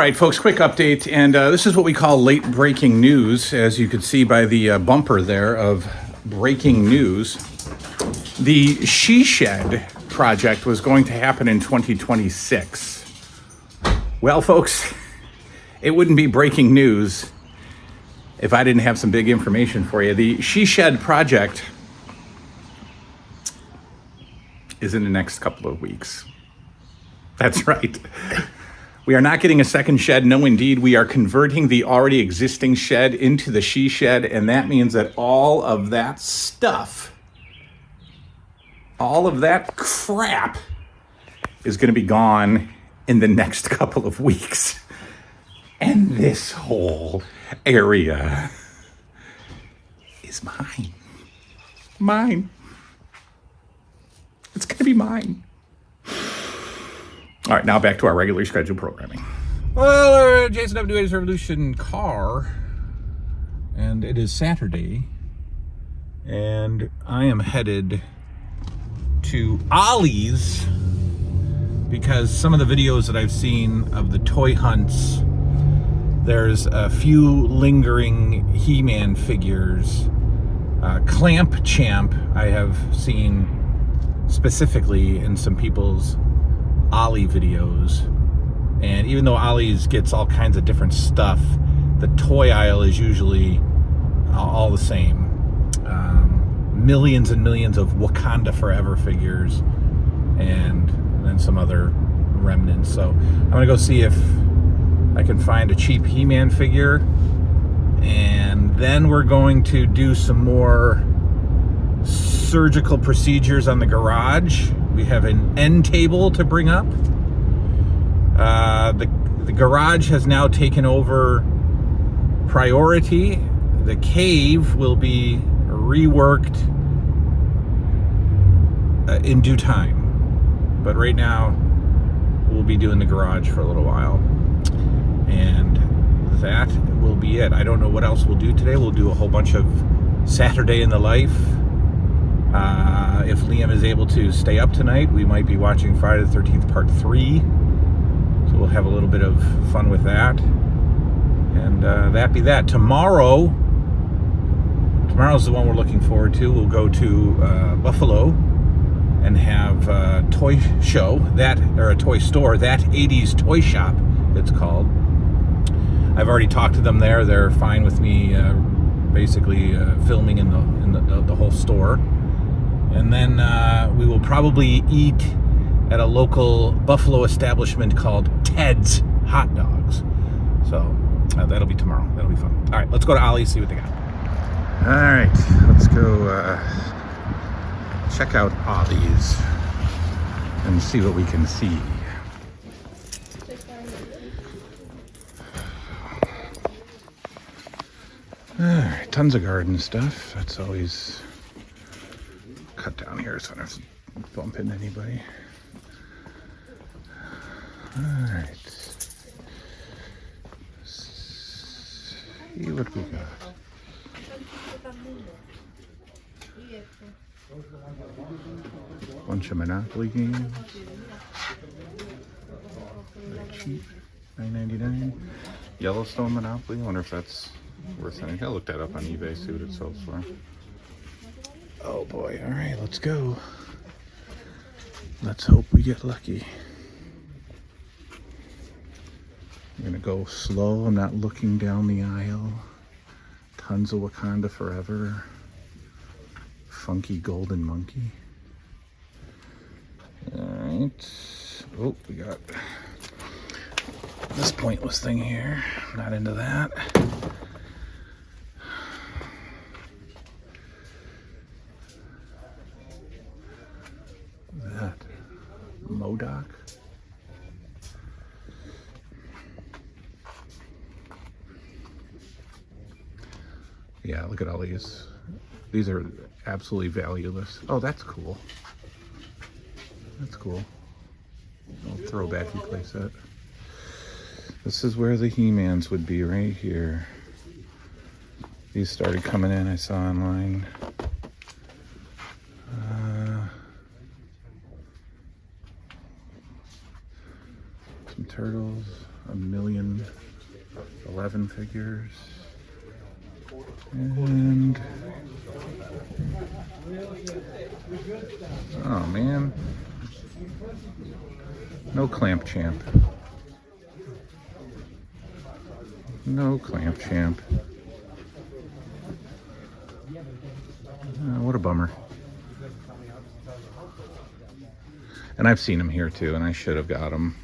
right, folks, quick update. And this is what we call late breaking news, as you could see by the bumper there of breaking news. The She Shed project was going to happen in 2026. Well, folks, it wouldn't be breaking news if I didn't have some big information for you. The She Shed project is in the next couple of weeks. That's right. We are not getting a second shed. No, indeed. We are converting the already existing shed into the She Shed, and that means that all of that stuff, all of that crap is going to be gone in the next couple of weeks. And this whole area is mine. Mine. It's going to be mine. All right, now back to our regularly scheduled programming. Well, Jason W.'s Revolution car, and it is Saturday, and I am headed to Ollies because some of the videos that I've seen of the toy hunts, there's a few lingering He-Man figures. Clamp Champ I have seen specifically in some people's Ollie videos, and even though Ollie's gets all kinds of different stuff, the toy aisle is usually all the same. Millions and millions of Wakanda Forever figures, and then some other remnants. So I'm gonna go see if I can find a cheap He-Man figure, and then we're going to do some more surgical procedures on the garage. We have an end table to bring up. The garage has now taken over priority. The cave will be reworked in due time. But right now, we'll be doing the garage for a little while. And that will be it. I don't know what else we'll do today. We'll do a whole bunch of Saturday in the life. If Liam is able to stay up tonight, we might be watching Friday the 13th Part 3. So we'll have a little bit of fun with that. And that be that. Tomorrow's the one we're looking forward to. We'll go to Buffalo and have a toy show, or a toy store, that 80s Toy Shop, it's called. I've already talked to them there. They're fine with me basically filming in the whole store. And then we will probably eat at a local Buffalo establishment called Ted's Hot Dogs. So that'll be tomorrow. That'll be fun. All right, let's go to Ollie, see what they got. All right, let's go check out Ollies and see what we can see. All right, tons of garden stuff. That's always cut down here so I don't have to bump into anybody. All right. See what we got. Bunch of Monopoly games. Very cheap. $9.99. Yellowstone Monopoly. I wonder if that's worth anything. I'll look that up on eBay, see what it sells for. Oh boy, all right, let's go. Let's hope we get lucky. I'm gonna go slow. I'm not looking down the aisle. Tons of Wakanda Forever. Funky Golden Monkey. All right. Oh, we got this pointless thing here. Not into that. That MOTU. Yeah, look at all these. These are absolutely valueless. Oh, that's cool. That's cool. Little throwbacky playset. This is where the He-Mans would be, right here. These started coming in, I saw online. Some turtles, a million figures. And oh man, no Clamp Champ. No Clamp Champ. What a bummer. And I've seen him here too, and I should have got him.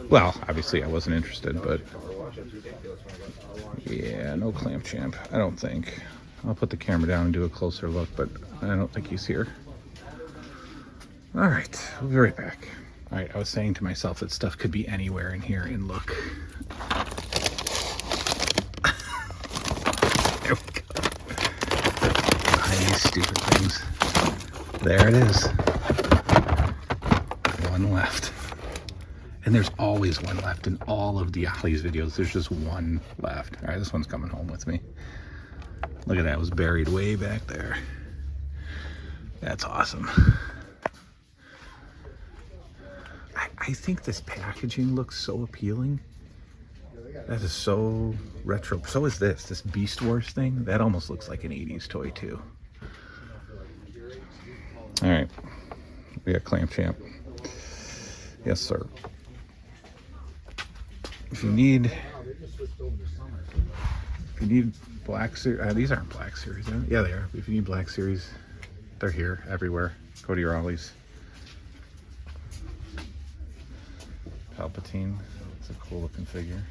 Well, obviously I wasn't interested, but yeah, no Clamp Champ, I don't think. I'll put the camera down and do a closer look, but I don't think he's here. All right, we'll be right back. All right, I was saying to myself that stuff could be anywhere in here, and look. There we go. These stupid things. There it is. One left. And there's always one left in all of the Ollies videos. There's just one left. All right, this one's coming home with me. Look at that, it was buried way back there. That's awesome. I think this packaging looks so appealing. That is so retro. So is this Beast Wars thing. That almost looks like an 80s toy too. All right, we got Clamp Champ. Yes, sir. If you need Black Series, these aren't Black Series, are they? Yeah, they are. If you need Black Series, they're here everywhere. Go to your Ollies. Palpatine. It's a cool looking figure.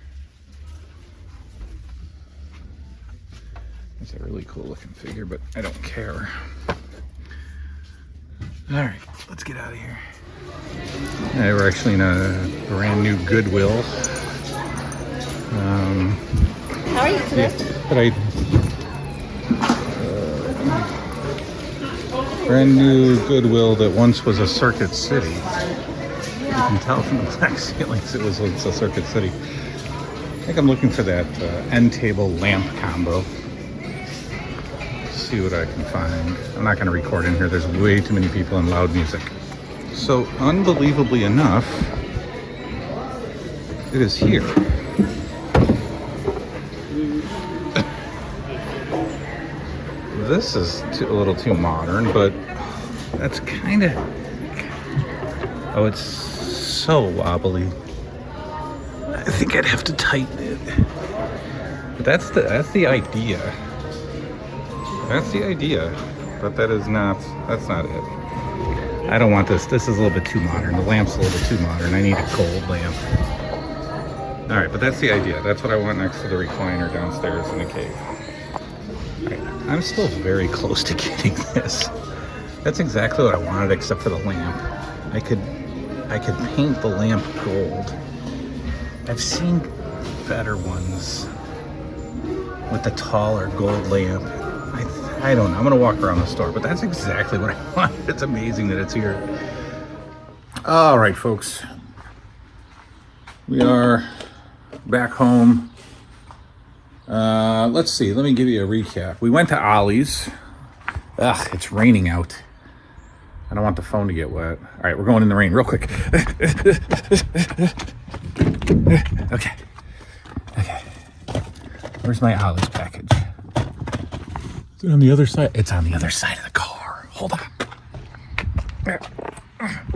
It's a really cool looking figure, but I don't care. All right, let's get out of here. Yeah, we're actually in a brand new Goodwill. How are you today? Yeah, but brand new Goodwill that once was a Circuit City. You can tell from the black ceilings it was once a Circuit City. I think I'm looking for that end table lamp combo. See what I can find. I'm not going to record in here. There's way too many people and loud music. So, unbelievably enough, it is here. This is a little too modern, but that's kind of... Oh, it's so wobbly. I think I'd have to tighten it. But that's the idea. That's the idea, but that's not it. I don't want this. This is a little bit too modern. The lamp's a little bit too modern. I need a gold lamp. All right, but that's the idea. That's what I want next to the recliner downstairs in the cave. All right, I'm still very close to getting this. That's exactly what I wanted, except for the lamp. I could paint the lamp gold. I've seen better ones with the taller gold lamp. I don't know. I'm going to walk around the store, but that's exactly what I want. It's amazing that it's here. All right, folks. We are back home. Let's see. Let me give you a recap. We went to Ollies. Ugh, it's raining out. I don't want the phone to get wet. All right, we're going in the rain real quick. Okay. Where's my Ollies package? Is it on the other side? It's on the other side of the car. Hold on.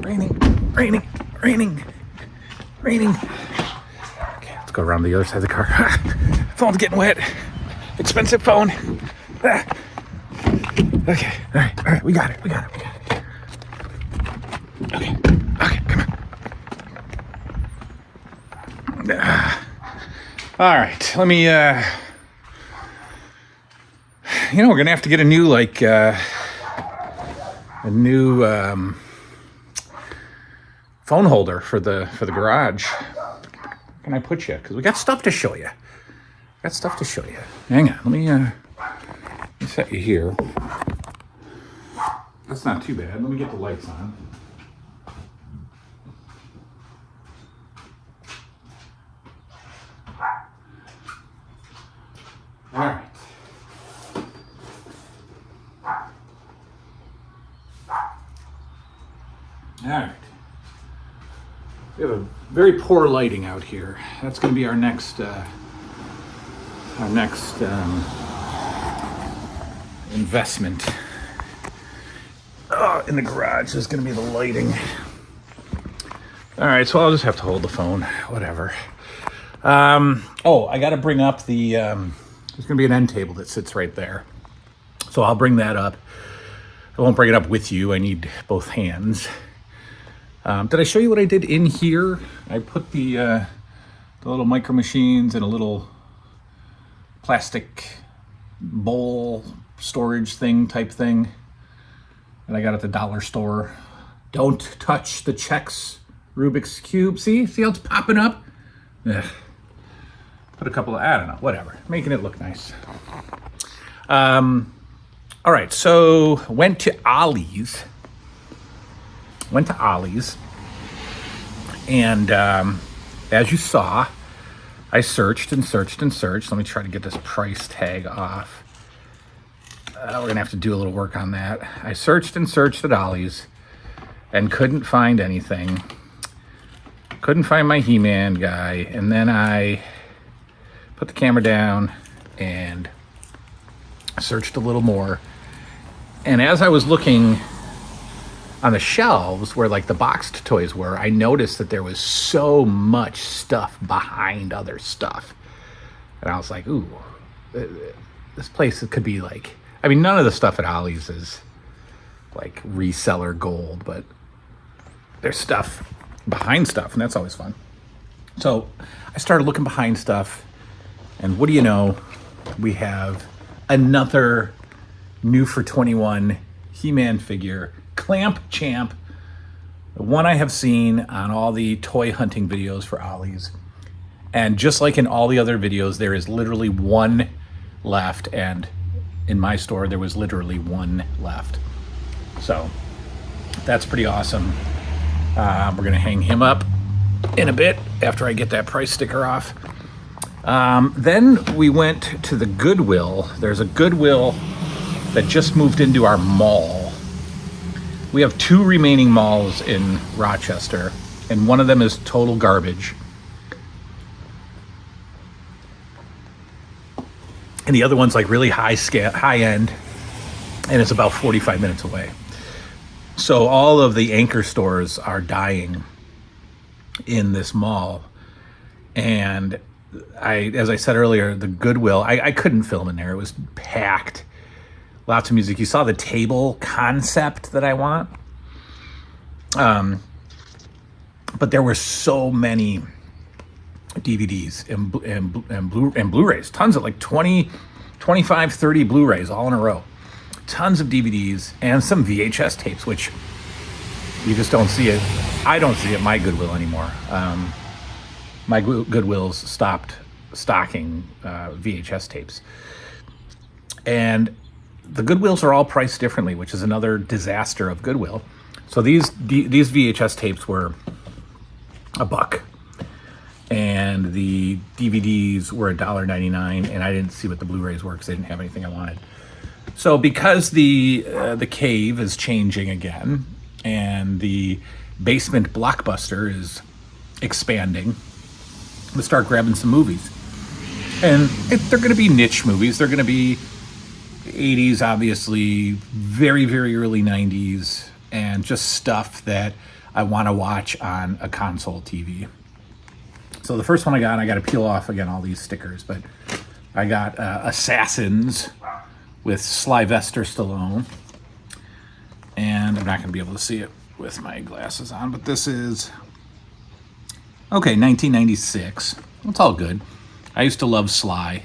Raining. Okay, let's go around the other side of the car. Phone's getting wet. Expensive phone. Okay, all right, we got it. Okay, come on. All right, let me, we're gonna have to get a new, phone holder for the garage. Where can I put you? Because we got stuff to show you. Hang on, let me set you here. That's not too bad. Let me get the lights on. All right. We have a very poor lighting out here. That's going to be our next our next investment in the garage is going to be the lighting. All right, so I'll just have to hold the phone, whatever. I got to bring up the, there's going to be an end table that sits right there. So I'll bring that up. I won't bring it up with you. I need both hands. Did I show you what I did in here? I put the little micro machines in a little plastic bowl storage thing type thing. And I got it at the dollar store. Don't touch the Chex Rubik's Cube. See how it's popping up? Ugh. Put a couple of, I don't know, whatever. Making it look nice. All right, so went to Ollies. And as you saw, I searched and searched and searched. Let me try to get this price tag off. We're gonna have to do a little work on that. I searched and searched at Ollies and couldn't find anything. Couldn't find my He-Man guy. And then I put the camera down and searched a little more. And as I was looking on the shelves where like the boxed toys were, I noticed that there was so much stuff behind other stuff. And I was like, ooh, this place could be like, I mean, none of the stuff at Ollie's is like reseller gold, but there's stuff behind stuff, and that's always fun. So I started looking behind stuff, and what do you know? We have another new for 21 He-Man figure, Clamp Champ, the one I have seen on all the toy hunting videos for Ollie's. And just like in all the other videos, there is literally one left, and in my store, there was literally one left. So that's pretty awesome. We're going to hang him up in a bit after I get that price sticker off. Then we went to the Goodwill. There's a Goodwill that just moved into our mall. We have 2 remaining malls in Rochester, and one of them is total garbage. And the other one's like really high end, and it's about 45 minutes away. So all of the anchor stores are dying in this mall. And as I said earlier, the Goodwill, I couldn't film in there. It was packed. Lots of music. You saw the table concept that I want. But there were so many DVDs and Blu-rays. Tons of like 20, 25, 30 Blu-rays all in a row. Tons of DVDs and some VHS tapes, which you just don't see it. I don't see it at my Goodwill anymore. My Goodwills stopped stocking VHS tapes. And the Goodwills are all priced differently, which is another disaster of Goodwill. So these VHS tapes were $1, and the DVDs were $1.99, and I didn't see what the Blu-rays were because they didn't have anything I wanted. So because the cave is changing again, and the basement Blockbuster is expanding, I'm gonna start grabbing some movies. And they're gonna be niche movies. They're gonna be 80s, obviously, very, very early 90s, and just stuff that I wanna watch on a console TV. So the first one I got to peel off again all these stickers, but I got Assassins with Sylvester Stallone. And I'm not going to be able to see it with my glasses on, but this is, okay, 1996. It's all good. I used to love Sly.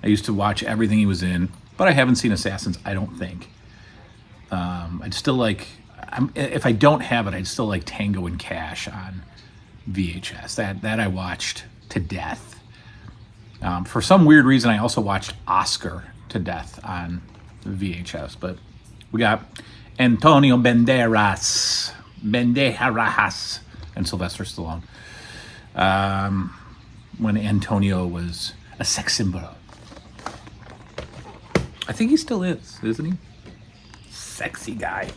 I used to watch everything he was in, but I haven't seen Assassins, I don't think. I'd still like, if I don't have it, I'd still like Tango and Cash on VHS. That I watched to death. For some weird reason, I also watched Oscar to death on VHS. But we got Antonio Banderas, and Sylvester Stallone. When Antonio was a sex symbol. I think he still is, isn't he? Sexy guy.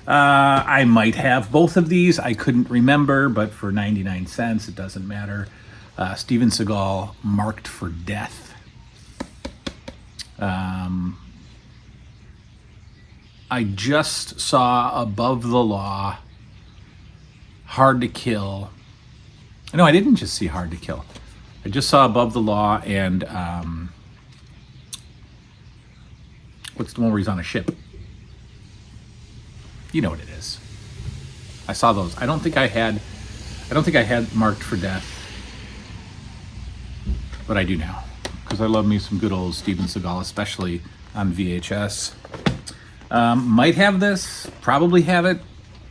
I might have both of these. I couldn't remember, but for 99 cents, it doesn't matter. Steven Seagal, Marked for Death. I just saw Above the Law, Hard to Kill. No, I didn't just see Hard to Kill. I just saw Above the Law and what's the one where he's on a ship? You know what it is. I saw those. I don't think I had Marked for Death, but I do now because I love me some good old Steven Seagal, especially on VHS. Might have this, probably have it,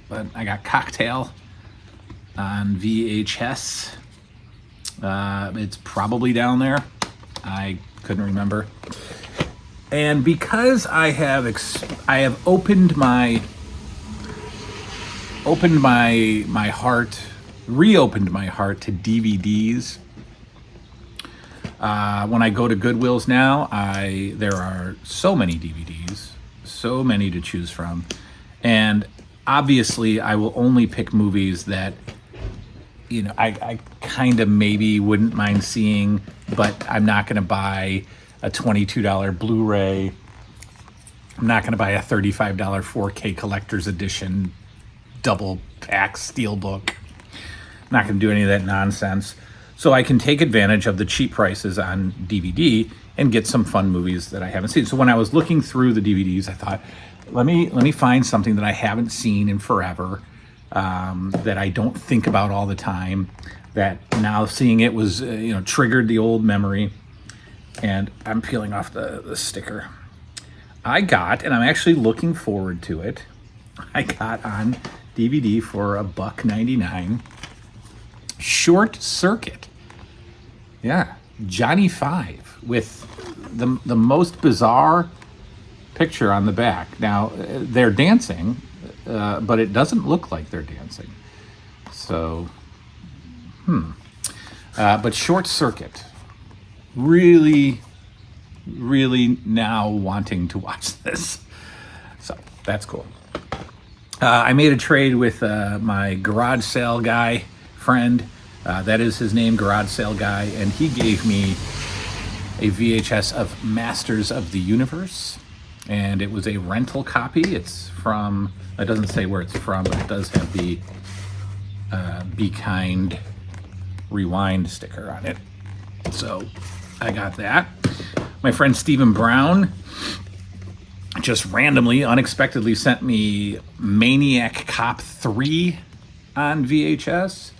but I got Cocktail on VHS. It's probably down there. I couldn't remember. And because I have reopened my heart to DVDs. When I go to Goodwill's now, there are so many DVDs, so many to choose from, and obviously I will only pick movies that I kind of maybe wouldn't mind seeing, but I'm not going to buy a $22 Blu-ray. I'm not going to buy a $35 4K collector's edition double pack steelbook. I'm not going to do any of that nonsense. So I can take advantage of the cheap prices on DVD and get some fun movies that I haven't seen. So when I was looking through the DVDs, I thought, let me find something that I haven't seen in forever, that I don't think about all the time, that now seeing it was, triggered the old memory. And I'm peeling off the sticker. I got, and I'm actually looking forward to it, I got on DVD for $1.99, Short Circuit. Yeah, Johnny Five with the most bizarre picture on the back. Now, they're dancing, but it doesn't look like they're dancing. So, but Short Circuit, really, really now wanting to watch this. So, that's cool. I made a trade with my garage sale guy friend. That is his name, Garage Sale Guy, and he gave me a VHS of Masters of the Universe, and it was a rental copy. It's from, it doesn't say where it's from, but it does have the Be Kind Rewind sticker on it. So I got that. My friend Stephen Brown just randomly, unexpectedly sent me Maniac Cop 3 on VHS,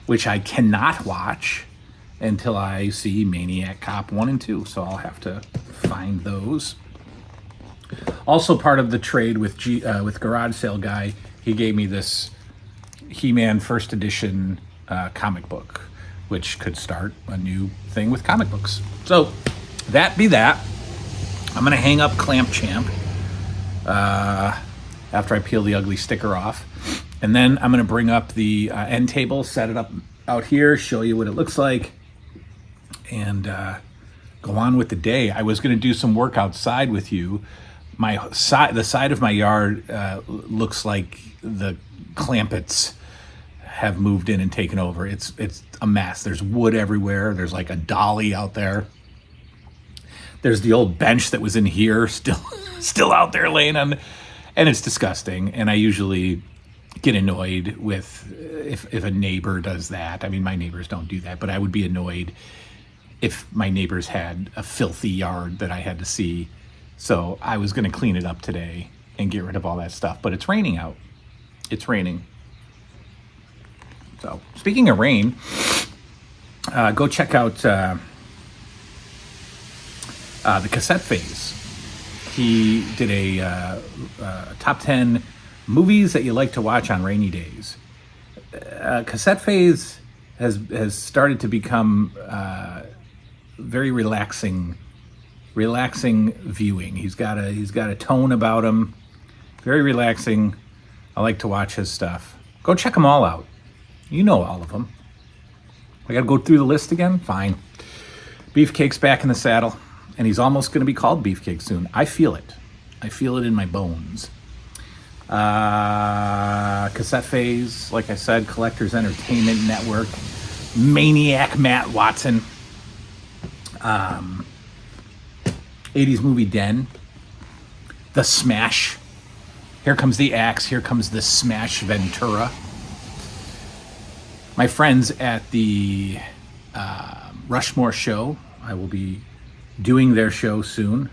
which I cannot watch until I see Maniac Cop 1 and 2, so I'll have to find those. Also part of the trade with Garage Sale Guy, he gave me this He-Man First Edition comic book, which could start a new thing with comic books. So, that be that. I'm going to hang up Clamp Champ after I peel the ugly sticker off. And then I'm going to bring up the end table, set it up out here, show you what it looks like, and go on with the day. I was going to do some work outside with you. The side of my yard looks like the Clampets have moved in and taken over. It's a mess. There's wood everywhere. There's like a dolly out there. There's the old bench that was in here still out there laying on, and it's disgusting. And I usually get annoyed with if a neighbor does that. I mean, my neighbors don't do that, but I would be annoyed if my neighbors had a filthy yard that I had to see. So I was going to clean it up today and get rid of all that stuff, but it's raining out. It's raining. So speaking of rain, go check out the Cassette Phase. He did a top 10 movies that you like to watch on rainy days. Cassette Phase has started to become very relaxing viewing. He's got a tone about him, very relaxing. I like to watch his stuff. Go check them all out. You know all of them. I got to go through the list again? Fine. Beefcake's back in the saddle, and he's almost going to be called Beefcake soon. I feel it. I feel it in my bones. Cassette Phase, like I said, Collectors Entertainment Network, Maniac Matt Watson, 80s movie Den. The Smash. Here comes the axe. Here comes the Smash Ventura. My friends at the Rushmore show, I will be doing their show soon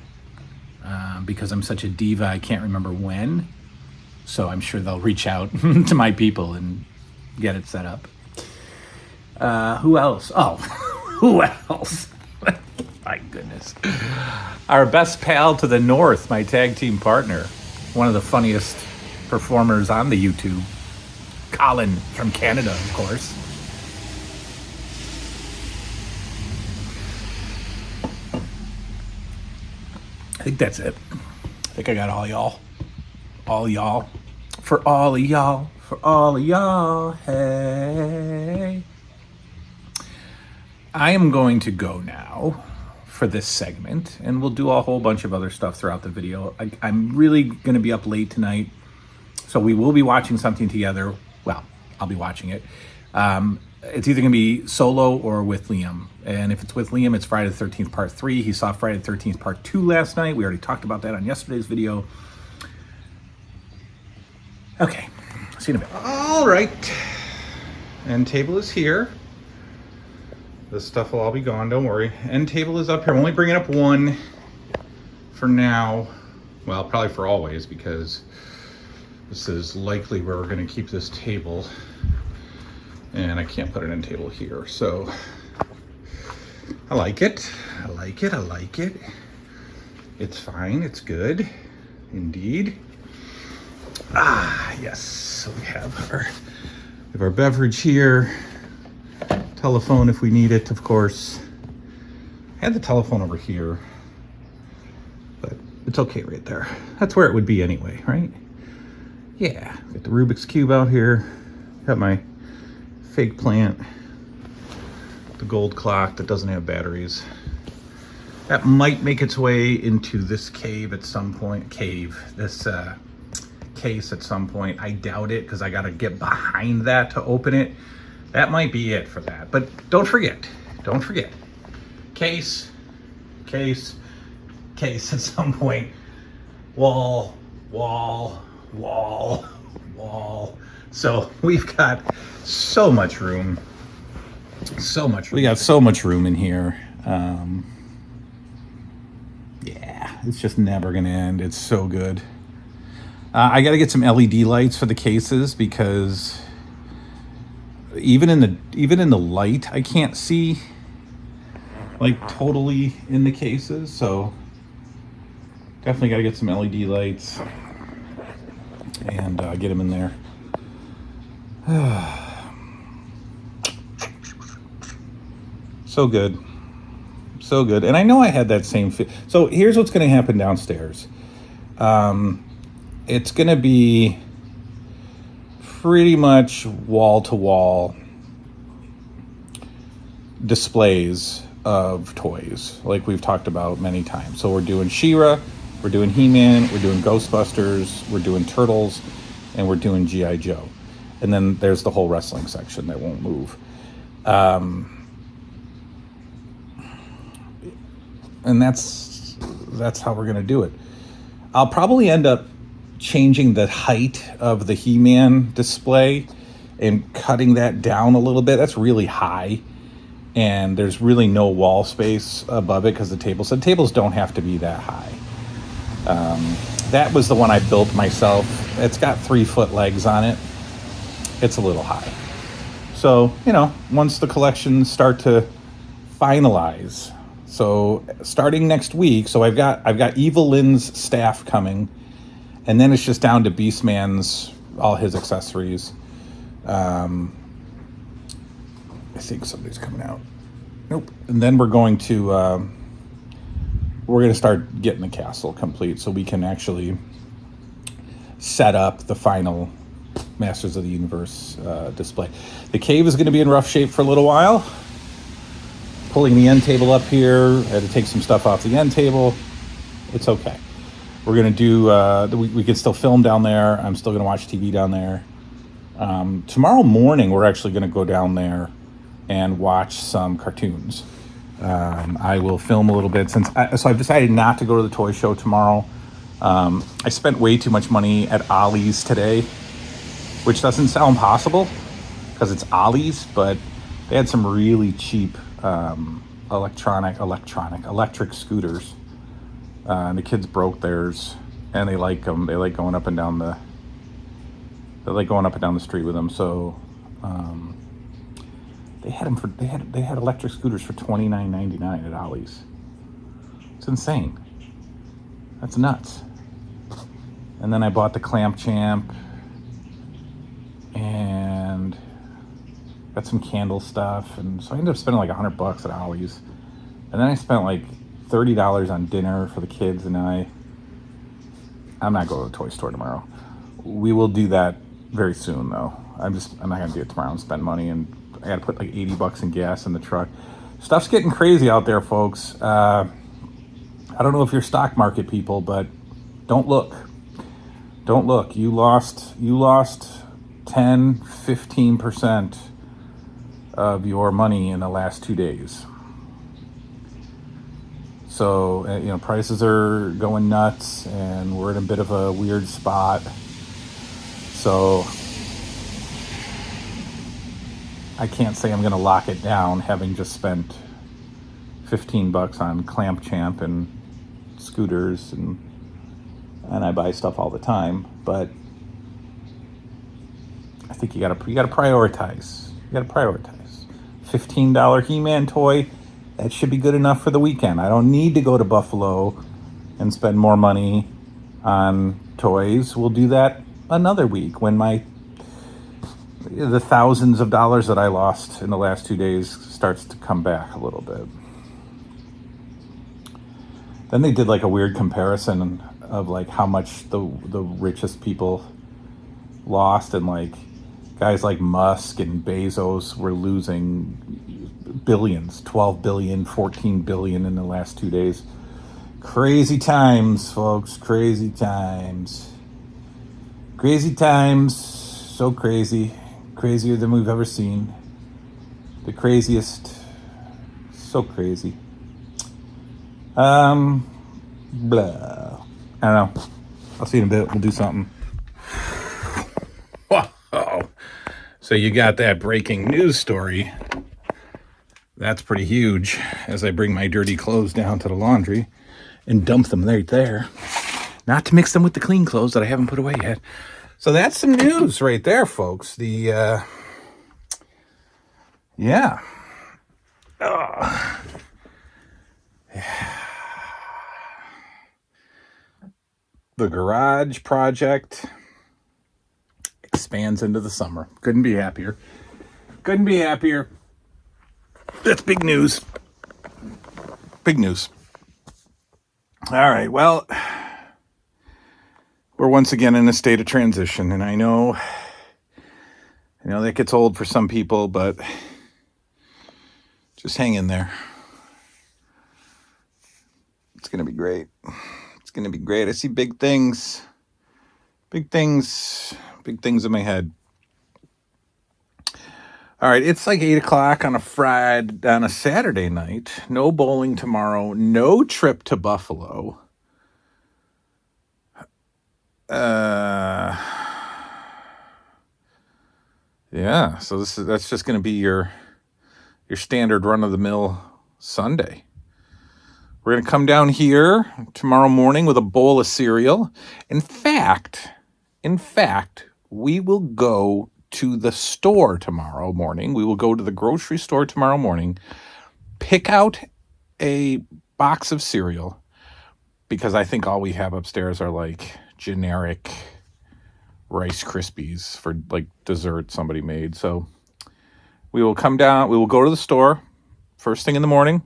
because I'm such a diva, I can't remember when. So I'm sure they'll reach out to my people and get it set up. Who else? Oh, who else? My goodness. Our best pal to the north, my tag team partner, one of the funniest performers on the YouTube, Colin from Canada, of course. I think that's it. I think I got all y'all. All y'all. For all of y'all. For all of y'all. Hey. I am going to go now for this segment, and we'll do a whole bunch of other stuff throughout the video. I'm really going to be up late tonight, so we will be watching something together. Well, I'll be watching it. It's either going to be solo or with Liam. And if it's with Liam, it's Friday the 13th Part 3. He saw Friday the 13th Part 2 last night. We already talked about that on yesterday's video. Okay, see you in a bit. All right. End table is here. This stuff will all be gone, don't worry. End table is up here. I'm only bringing up one for now. Well, probably for always, because this is likely where we're going to keep this table. And I can't put an end table here, so I like it. I like it. I like it. It's fine. It's good. Indeed. Ah, yes. So we have our beverage here. Telephone if we need it, of course. I had the telephone over here, but it's okay right there. That's where it would be anyway, right? Yeah. Got the Rubik's Cube out here. Got my fake plant. The gold clock that doesn't have batteries. That might make its way into this cave at some point. This case at some point. I doubt it because I got to get behind that to open it. That might be it for that. But don't forget. Case at some point. Wall. So we've got so much room. We got so much room in here. Yeah, it's just never gonna end. It's so good. I got to get some LED lights for the cases because even in the light, I can't see like totally in the cases. So definitely got to get some LED lights and get them in there. So good. And I know I had that same so here's what's going to happen downstairs. It's going to be pretty much wall-to-wall displays of toys, like we've talked about many times. So we're doing She-Ra, we're doing He-Man, we're doing Ghostbusters, we're doing Turtles, and we're doing G.I. Joe. And then there's the whole wrestling section that won't move. And that's how we're going to do it. I'll probably end up changing the height of the He-Man display and cutting that down a little bit. That's really high, and there's really no wall space above it because the tables don't have to be that high. That was the one I built myself. It's got 3-foot legs on it. It's a little high. So, once the collections start to finalize, so starting next week, so I've got Evil Lynn's staff coming. And then it's just down to Beastman's, all his accessories. I think somebody's coming out. Nope. And then we're going to start getting the castle complete so we can actually set up the final Masters of the Universe display. The cave is going to be in rough shape for a little while. Pulling the end table up here. I had to take some stuff off the end table. It's okay. We're going to do, we can still film down there. I'm still going to watch TV down there. Tomorrow morning, we're actually going to go down there and watch some cartoons. I will film a little bit so I've decided not to go to the toy show tomorrow. I spent way too much money at Ollies today, which doesn't sound possible because it's Ollies, but they had some really cheap electric scooters. And the kids broke theirs, and they like them. They like going up and down the street with them. So they had electric scooters for $29.99 at Ollies. It's insane. That's nuts. And then I bought the Clamp Champ and got some candle stuff, and so I ended up spending like $100 at Ollies. And then I spent like $30 on dinner for the kids, and I'm not going to the toy store tomorrow. We will do that very soon, though. I'm not going to do it tomorrow and spend money, and I got to put like $80 in gas in the truck. Stuff's getting crazy out there, folks. I don't know if you're stock market people, but don't look. Don't look. You lost 10, 15% of your money in the last 2 days. So, prices are going nuts, and we're in a bit of a weird spot. So I can't say I'm going to lock it down, having just spent $15 on Clamp Champ and scooters, and I buy stuff all the time. But I think you got to prioritize. You got to prioritize. $15 He-Man toy, that should be good enough for the weekend. I don't need to go to Buffalo and spend more money on toys. We'll do that another week when the thousands of dollars that I lost in the last 2 days starts to come back a little bit. Then they did like a weird comparison of like how much the richest people lost, and like guys like Musk and Bezos were losing billions, 12 billion, 14 billion in the last 2 days. Crazy times, folks. Crazy times. Crazy times. So crazy. Crazier than we've ever seen. The craziest. So crazy. Blah. I don't know. I'll see you in a bit. We'll do something. Whoa. So you got that breaking news story. That's pretty huge, as I bring my dirty clothes down to the laundry and dump them right there. Not to mix them with the clean clothes that I haven't put away yet. So that's some news right there, folks. The garage project expands into the summer. Couldn't be happier. That's big news. Big news. All right, well, we're once again in a state of transition, and I know that gets old for some people, but just hang in there. It's going to be great. It's going to be great. I see big things in my head. All right, it's like 8 o'clock on a Saturday night. No bowling tomorrow. No trip to Buffalo. So that's just going to be your standard run-of-the-mill Sunday. We're going to come down here tomorrow morning with a bowl of cereal. In fact, we will go to the store tomorrow morning. We will go to the grocery store tomorrow morning, pick out a box of cereal, because I think all we have upstairs are like generic Rice Krispies for like dessert somebody made. So we will come down, we will go to the store first thing in the morning.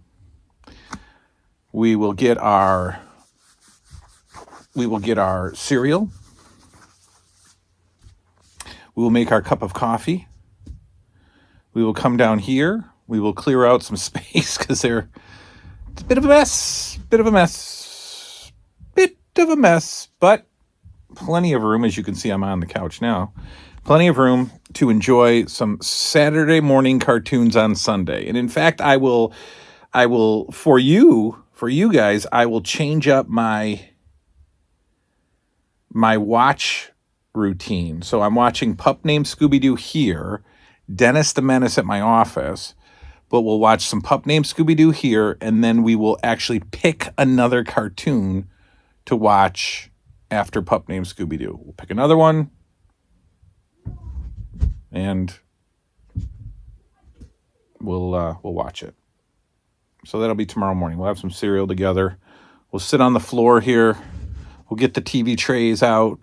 We will get our cereal. We will make our cup of coffee. We will come down here. We will clear out some space because it's a bit of a mess. Bit of a mess, but plenty of room. As you can see, I'm on the couch now. Plenty of room to enjoy some Saturday morning cartoons on Sunday. And in fact, I will I will, for you guys, I will change up my watch routine. So I'm watching Pup Named Scooby-Doo here, Dennis the Menace at my office, but we'll watch some Pup Named Scooby-Doo here, and then we will actually pick another cartoon to watch after Pup Named Scooby-Doo. We'll pick another one, and we'll watch it. So that'll be tomorrow morning. We'll have some cereal together. We'll sit on the floor here. We'll get the TV trays out.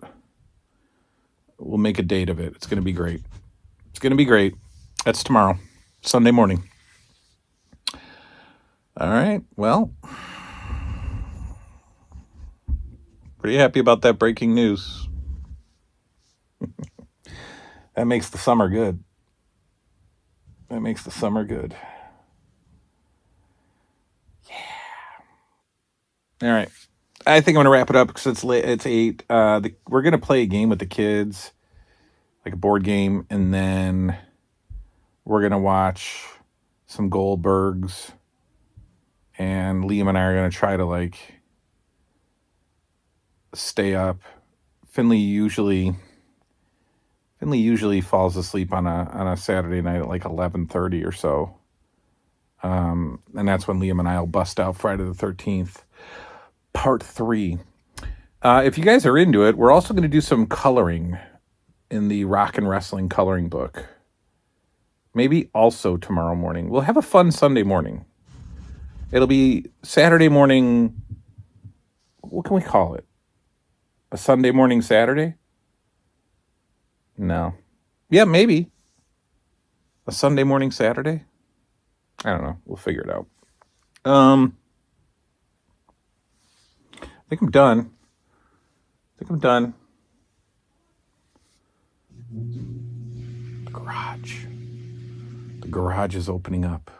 We'll make a date of it. It's going to be great. It's going to be great. That's tomorrow, Sunday morning. All right. Well, pretty happy about that breaking news. That makes the summer good. That makes the summer good. Yeah. All right. I think I'm going to wrap it up because it's late. It's 8. We're going to play a game with the kids, like a board game, and then we're going to watch some Goldbergs, and Liam and I are going to try to, like, stay up. Finley usually falls asleep on a Saturday night at, like, 11:30 or so. And that's when Liam and I will bust out Friday the 13th. Part 3. If you guys are into it, we're also going to do some coloring in the Rock and Wrestling coloring book. Maybe also tomorrow morning. We'll have a fun Sunday morning. It'll be Saturday morning. What can we call it? A Sunday morning Saturday? No. Yeah, maybe. A Sunday morning Saturday? I don't know. We'll figure it out. I think I'm done. The garage. The garage is opening up.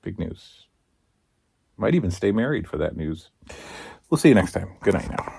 Big news. Might even stay married for that news. We'll see you next time. Good night now.